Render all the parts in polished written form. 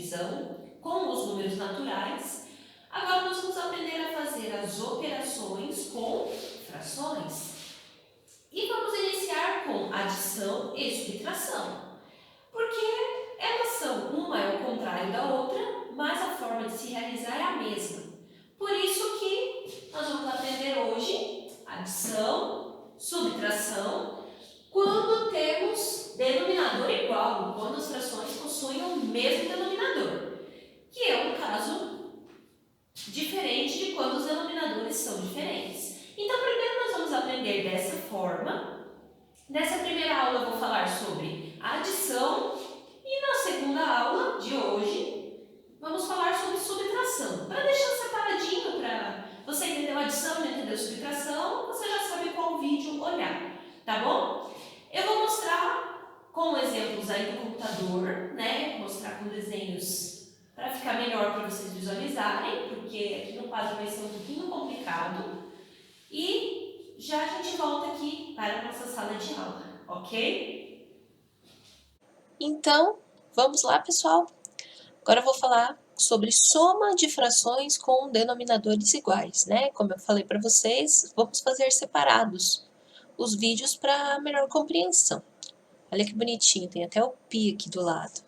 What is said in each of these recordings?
divisão com os números naturais. Agora nós vamos aprender a fazer as operações com frações. E vamos iniciar com adição e subtração, porque elas são, uma é o contrário da outra, mas a forma de se realizar é a mesma. Por isso que nós vamos aprender hoje adição, subtração, quando temos denominador igual, quando as frações possuem o mesmo denominador, que é um caso diferente de quando os denominadores são diferentes. Então, primeiro nós vamos aprender dessa forma. Nessa primeira aula eu vou falar sobre adição e na segunda aula de hoje vamos falar sobre subtração. Para deixar separadinho, para você entender a adição e entender a subtração, você já sabe qual vídeo olhar, tá bom? Eu vou mostrar com exemplos aí do computador, né? Vou mostrar com desenhos para ficar melhor para vocês visualizarem, porque aqui no quadro vai ser um pouquinho complicado. E já a gente volta aqui para a nossa sala de aula, ok? Então, vamos lá, pessoal? Agora eu vou falar sobre soma de frações com denominadores iguais, né? Como eu falei para vocês, vamos fazer separados os vídeos para melhor compreensão. Olha que bonitinho, tem até o pi aqui do lado.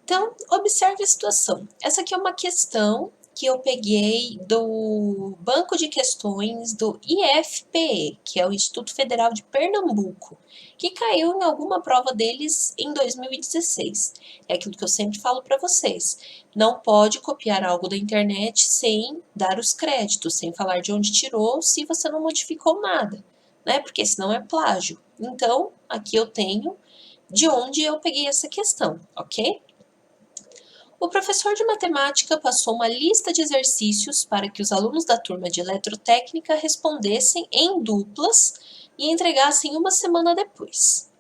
Então, observe a situação. Essa aqui é uma questão que eu peguei do banco de questões do IFPE, que é o Instituto Federal de Pernambuco, que caiu em alguma prova deles em 2016. É aquilo que eu sempre falo para vocês. Não pode copiar algo da internet sem dar os créditos, sem falar de onde tirou, se você não modificou nada, né? Porque senão é plágio. Então, aqui eu tenho de onde eu peguei essa questão, ok? O professor de matemática passou uma lista de exercícios para que os alunos da turma de eletrotécnica respondessem em duplas e entregassem uma semana depois.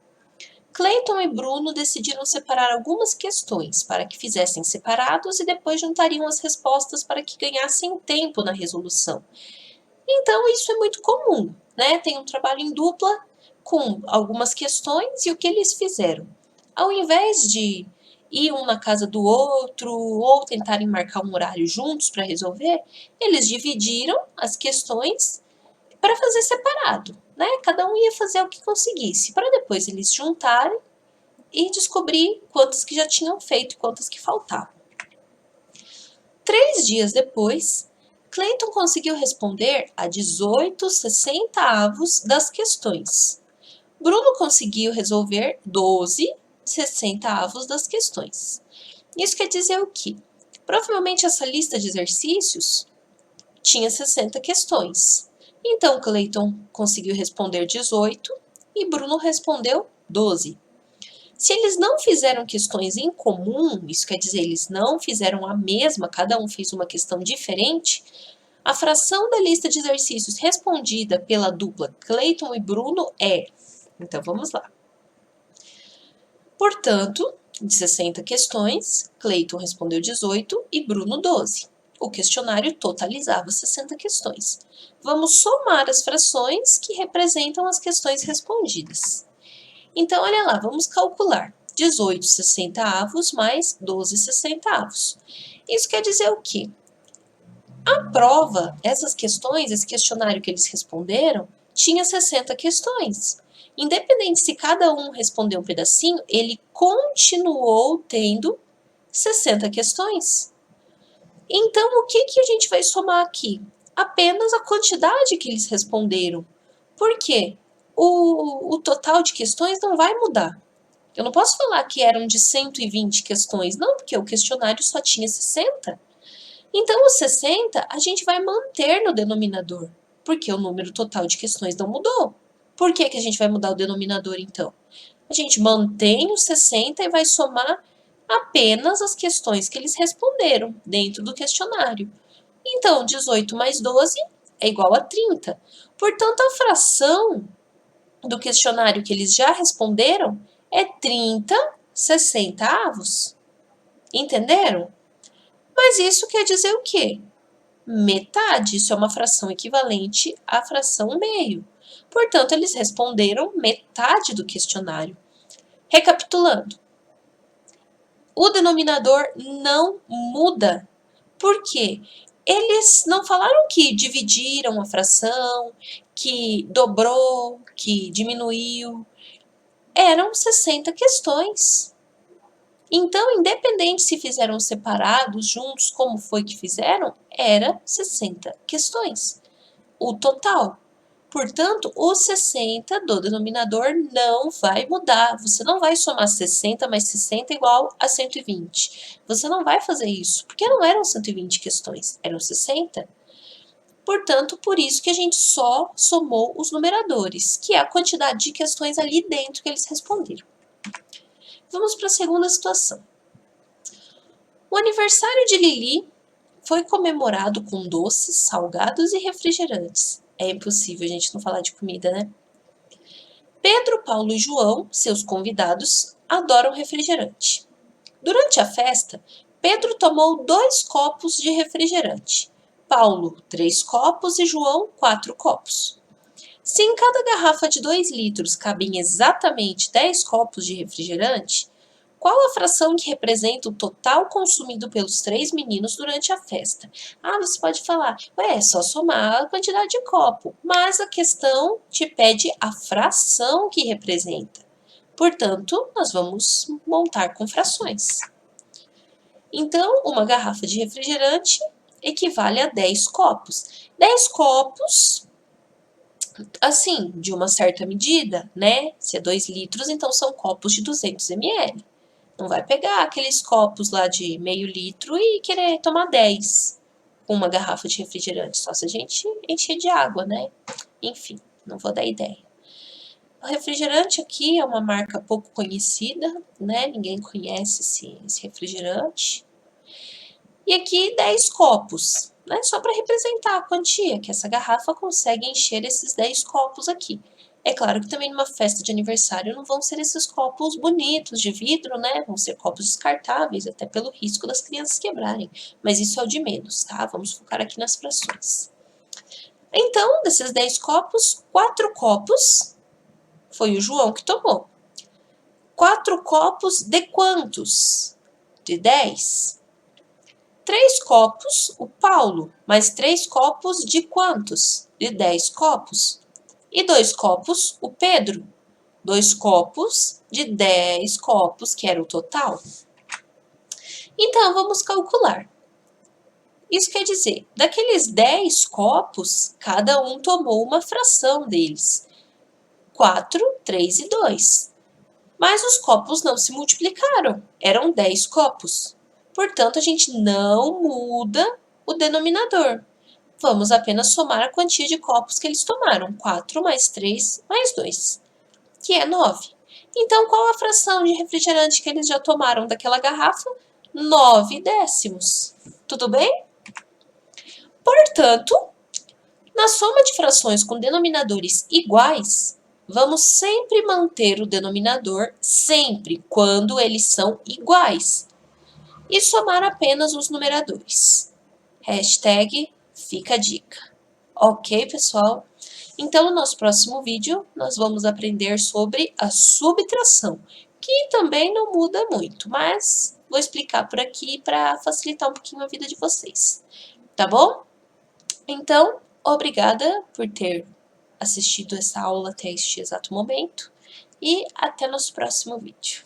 Cleiton e Bruno decidiram separar algumas questões para que fizessem separados e depois juntariam as respostas para que ganhassem tempo na resolução. Então, isso é muito comum, né? Tem um trabalho em dupla com algumas questões e o que eles fizeram? Ao invés de ir um na casa do outro ou tentarem marcar um horário juntos para resolver, eles dividiram as questões para fazer separado, né? Cada um ia fazer o que conseguisse, para depois eles juntarem e descobrir quantas que já tinham feito e quantas que faltavam. 3 dias depois, Cleiton conseguiu responder a 18/60 das questões. Bruno conseguiu resolver 12/60 das questões. Isso quer dizer o quê? Provavelmente essa lista de exercícios tinha 60 questões. Então, Cleiton conseguiu responder 18 e Bruno respondeu 12. Se eles não fizeram questões em comum, isso quer dizer, eles não fizeram a mesma, cada um fez uma questão diferente, a fração da lista de exercícios respondida pela dupla Cleiton e Bruno é... Então, vamos lá. Portanto, de 60 questões, Cleiton respondeu 18 e Bruno 12. O questionário totalizava 60 questões. Vamos somar as frações que representam as questões respondidas. Então, olha lá, vamos calcular 18/60 mais 12/60. Isso quer dizer o quê? A prova, essas questões, esse questionário que eles responderam, tinha 60 questões. Independente se cada um respondeu um pedacinho, ele continuou tendo 60 questões. Então, o que a gente vai somar aqui? Apenas a quantidade que eles responderam. Por quê? O total de questões não vai mudar. Eu não posso falar que eram de 120 questões, não, porque o questionário só tinha 60. Então, os 60 a gente vai manter no denominador, porque o número total de questões não mudou. Por que a gente vai mudar o denominador, então? A gente mantém os 60 e vai somar apenas as questões que eles responderam dentro do questionário. Então, 18 mais 12 é igual a 30. Portanto, a fração do questionário que eles já responderam é 30/60. Entenderam? Mas isso quer dizer o quê? Metade. Isso é uma fração equivalente à fração meio. Portanto, eles responderam metade do questionário. Recapitulando. o denominador não muda. Por quê? Eles não falaram que dividiram a fração, que dobrou, que diminuiu. Eram 60 questões. Então, independente se fizeram separados, juntos, como foi que fizeram, era 60 questões. O total. Portanto, o 60 do denominador não vai mudar. Você não vai somar 60 mais 60 igual a 120. Você não vai fazer isso, porque não eram 120 questões, eram 60. Portanto, por isso que a gente só somou os numeradores, que é a quantidade de questões ali dentro que eles responderam. Vamos para a segunda situação. O aniversário de Lili foi comemorado com doces, salgados e refrigerantes. É impossível a gente não falar de comida, né? Pedro, Paulo e João, seus convidados, adoram refrigerante. Durante a festa, Pedro tomou 2 copos de refrigerante, Paulo 3 copos e João 4 copos. Se em cada garrafa de 2 litros cabem exatamente 10 copos de refrigerante, qual a fração que representa o total consumido pelos 3 meninos durante a festa? Ah, você pode falar, é só somar a quantidade de copo, mas a questão te pede a fração que representa. Portanto, nós vamos montar com frações. Então, uma garrafa de refrigerante equivale a 10 copos. 10 copos, assim, de uma certa medida, né? Se é 2 litros, então são copos de 200 ml. Não vai pegar aqueles copos lá de meio litro e querer tomar 10 com uma garrafa de refrigerante, só se a gente encher de água, né? Enfim, não vou dar ideia. O refrigerante aqui é uma marca pouco conhecida, né? Ninguém conhece esse refrigerante. E aqui 10 copos, né? Só para representar a quantia, que essa garrafa consegue encher esses 10 copos aqui. É claro que também numa festa de aniversário não vão ser esses copos bonitos de vidro, né? Vão ser copos descartáveis, até pelo risco das crianças quebrarem. Mas isso é o de menos, tá? Vamos focar aqui nas frações. Então, desses 10 copos, 4 copos foi o João que tomou. 4 copos de quantos? De 10. 3 copos o Paulo, mais 3 copos de quantos? De 10 copos. E 2 copos o Pedro, 2 copos de 10 copos, que era o total. Então, vamos calcular. Isso quer dizer, daqueles 10 copos, cada um tomou uma fração deles. 4, 3 e 2. Mas os copos não se multiplicaram, eram 10 copos. Portanto, a gente não muda o denominador. Vamos apenas somar a quantia de copos que eles tomaram. 4 mais 3 mais 2, que é 9. Então, qual a fração de refrigerante que eles já tomaram daquela garrafa? 9 décimos. Tudo bem? Portanto, na soma de frações com denominadores iguais, vamos sempre manter o denominador sempre quando eles são iguais e somar apenas os numeradores. Hashtag fica a dica. Ok, pessoal? Então, no nosso próximo vídeo, nós vamos aprender sobre a subtração, que também não muda muito, mas vou explicar por aqui para facilitar um pouquinho a vida de vocês. Tá bom? Então, obrigada por ter assistido essa aula até este exato momento e até nosso próximo vídeo.